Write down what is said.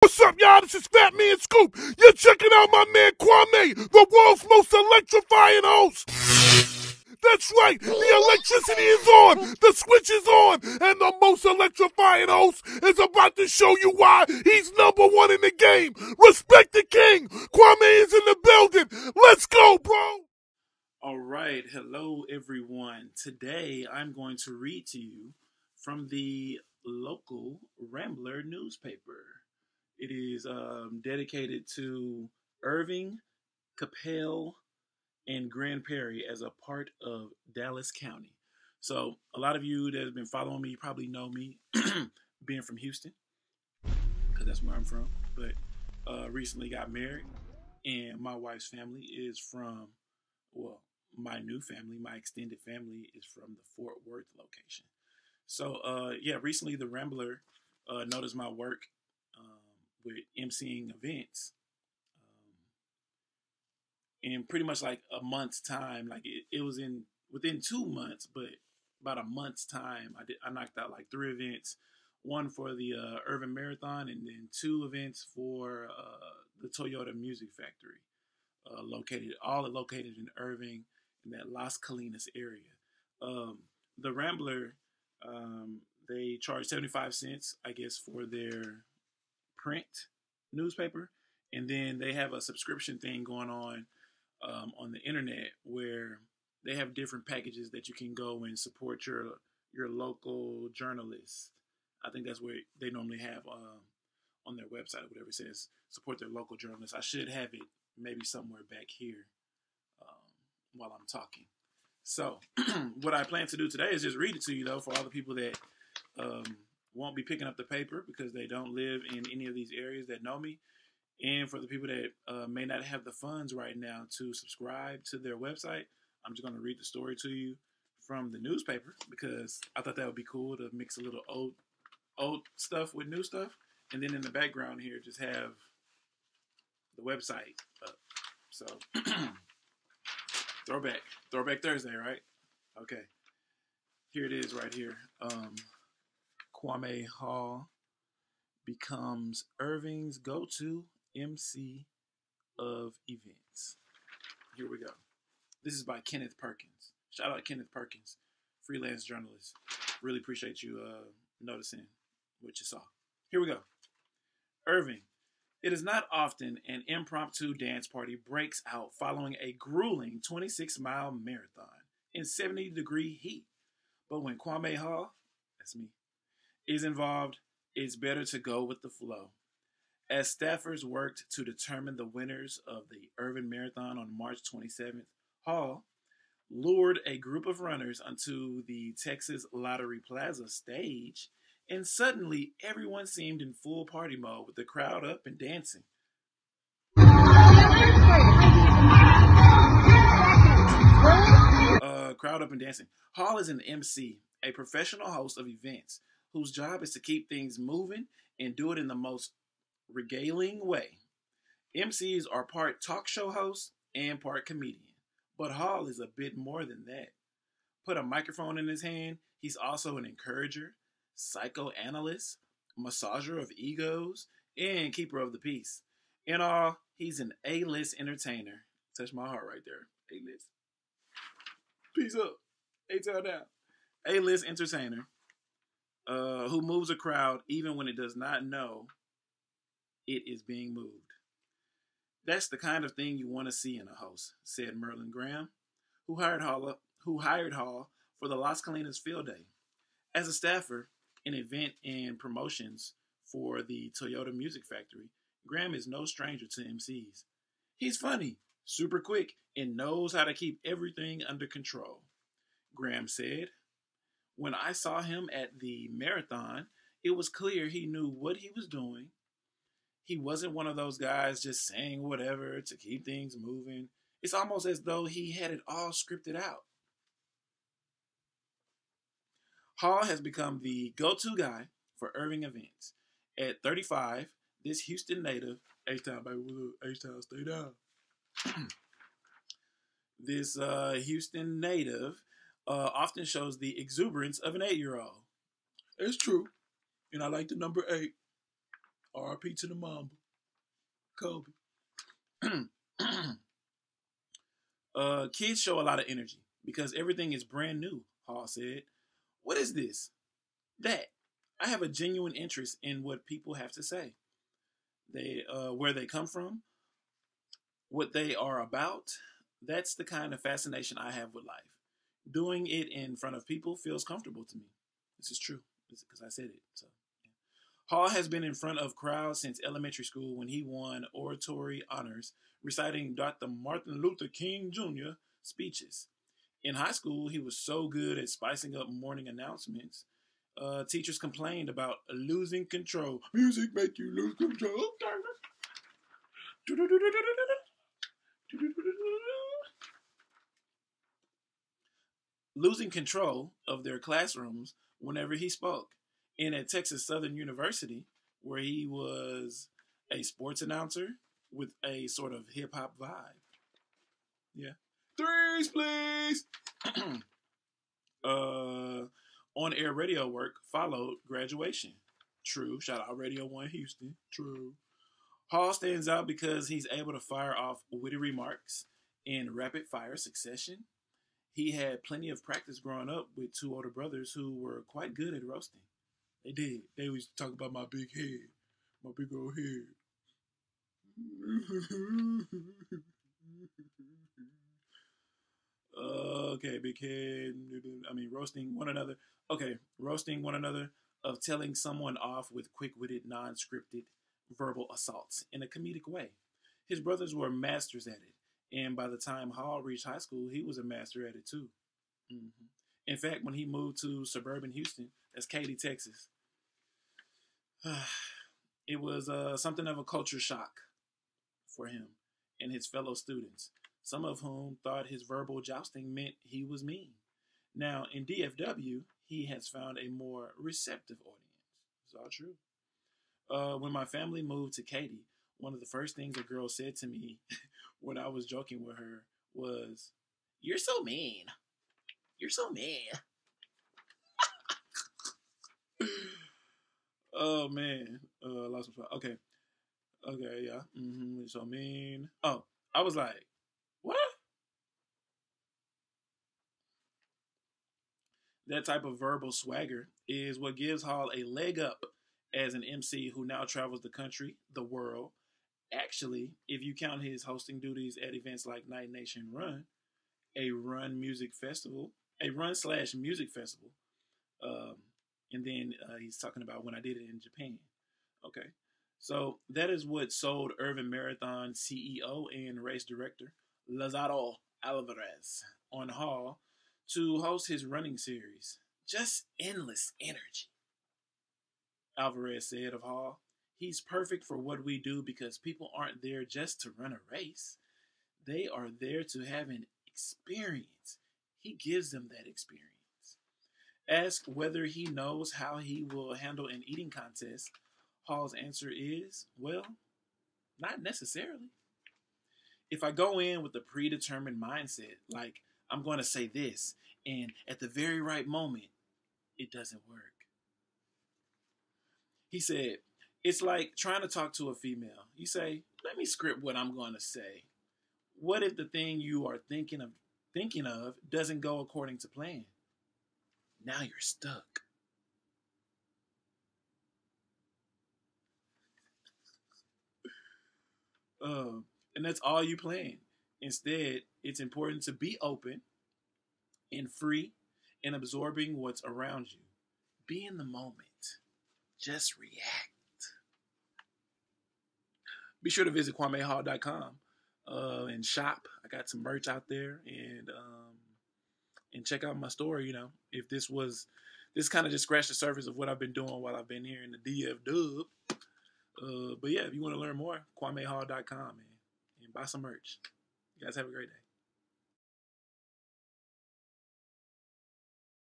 What's up, y'all? This is Fat Man Scoop. You're checking out my man Kwamé, the world's most electrifying host. That's right, the electricity is on, the switch is on, and the most electrifying host is about to show you why he's #1 in the game. Respect the king. Kwamé is in the building. Let's go, bro. All right, hello everyone. Today I'm going to read to you from the local Rambler newspaper. It is dedicated to Irving, Capel, and Grand Prairie as a part of Dallas County. So a lot of you that have been following me probably know me being from Houston, because that's where I'm from. But recently got married, and my wife's family is from, well, my new family, my extended family is from the Fort Worth location. So yeah, recently the Rambler noticed my work with emceeing events. In pretty much like a month's time, like it was in within 2 months, but about a month's time, I knocked out like 3 events, one for the Urban Marathon, and then 2 events for the Toyota Music Factory, located in Irving, in that Las Colinas area. The Rambler, they charge 75 cents, I guess, for their print newspaper, and then they have a subscription thing going on the internet where they have different packages that you can go and support your local journalist. I think that's where they normally have on their website, whatever it says, support their local journalists. I should have it maybe somewhere back here while I'm talking. So what I plan to do today is just read it to you, though, for all the people that won't be picking up the paper because they don't live in any of these areas that know me. And for the people that may not have the funds right now to subscribe to their website, I'm just going to read the story to you from the newspaper because I thought that would be cool to mix a little old stuff with new stuff. And then in the background here, just have the website up. So Throwback Thursday, right? Okay. Here it is right here. Kwamé Hall becomes Irving's go-to MC of events. Here we go. This is by Kenneth Perkins. Shout out to Kenneth Perkins, freelance journalist. Really appreciate you noticing what you saw. Here we go. Irving. It is not often an impromptu dance party breaks out following a grueling 26-mile marathon in 70-degree heat. But when Kwamé Hall, that's me, is involved, it's better to go with the flow. As staffers worked to determine the winners of the Urban Marathon on March 27th, Hall lured a group of runners onto the Texas Lottery Plaza stage, and suddenly everyone seemed in full party mode with the crowd up and dancing. Crowd up and dancing. Hall is an MC, a professional host of events, whose job is to keep things moving and do it in the most regaling way. MCs are part talk show host and part comedian, but Hall is a bit more than that. Put a microphone in his hand, he's also an encourager, psychoanalyst, massager of egos, and keeper of the peace. In all, he's an A-list entertainer. Touch my heart right there. A-list. Peace up. A-town down. A-list entertainer who moves a crowd even when it does not know it is being moved. That's the kind of thing you want to see in a host, said Merlin Graham, who hired Hall for the Las Colinas Field Day. As a staffer in event and promotions for the Toyota Music Factory, Graham is no stranger to MCs. He's funny, super quick, and knows how to keep everything under control. Graham said, when I saw him at the marathon, it was clear he knew what he was doing. He wasn't one of those guys just saying whatever to keep things moving. It's almost as though he had it all scripted out. Hall has become the go-to guy for Irving events. At 35, this Houston native, H-Town, baby, H-Town, stay down. This Houston native often shows the exuberance of an 8-year-old. It's true. And I like the number 8. R.I.P. to the Mamba. Kobe. Kids show a lot of energy because everything is brand new, Hall said. What is this? That. I have a genuine interest in what people have to say. Where they come from, what they are about. That's the kind of fascination I have with life. Doing it in front of people feels comfortable to me. This is true because I said it. So, yeah. Hall has been in front of crowds since elementary school when he won oratory honors, reciting Dr. Martin Luther King Jr. speeches. In high school, he was so good at spicing up morning announcements. Teachers complained about losing control. Music make you lose control. Losing control of their classrooms whenever he spoke. And at Texas Southern University, where he was a sports announcer with a sort of hip hop vibe. Yeah. Threes, please. On air radio work followed graduation. True. Shout out Radio 1 Houston. True. Hall stands out because he's able to fire off witty remarks in rapid fire succession. He had plenty of practice growing up with two older brothers who were quite good at roasting. They did. They always talk about my big head, my big old head. Okay, big head. I mean, roasting one another. Okay, roasting one another of telling someone off with quick-witted, non-scripted verbal assaults in a comedic way. His brothers were masters at it, and by the time Hall reached high school, he was a master at it too. Mm-hmm. In fact, when he moved to suburban Houston, that's Katy, Texas, it was something of a culture shock for him and his fellow students, some of whom thought his verbal jousting meant he was mean. Now, in DFW, he has found a more receptive audience. It's all true. When my family moved to Katy, one of the first things a girl said to me when I was joking with her was, "You're so mean. You're so mean." Oh, man. Lost my spot. Okay. Okay, yeah. Mm-hmm. So mean. Oh, I was like, what? That type of verbal swagger is what gives Hall a leg up as an MC who now travels the country, the world. Actually, if you count his hosting duties at events like Night Nation Run, a run slash music festival, um, and then he's talking about when I did it in Japan. Okay. So that is what sold Urban Marathon CEO and race director Lazaro Alvarez on Hall to host his running series. Just endless energy. Alvarez said of Hall, "He's perfect for what we do because people aren't there just to run a race. They are there to have an experience. He gives them that experience." Asked whether he knows how he will handle an eating contest, Hall's answer is, well, not necessarily. If I go in with a predetermined mindset, like I'm going to say this, and at the very right moment, it doesn't work. He said, it's like trying to talk to a female. You say, let me script what I'm going to say. What if the thing you are thinking of doesn't go according to plan? Now you're stuck. And that's all you plan. Instead, it's important to be open and free and absorbing what's around you. Be in the moment. Just react. Be sure to visit KwameHall.com and shop. I got some merch out there, and check out my store. You know, if this kind of just scratched the surface of what I've been doing while I've been here in the DF Dub. But yeah, if you want to learn more, KwameHall.com, man, and buy some merch. You guys have a great day.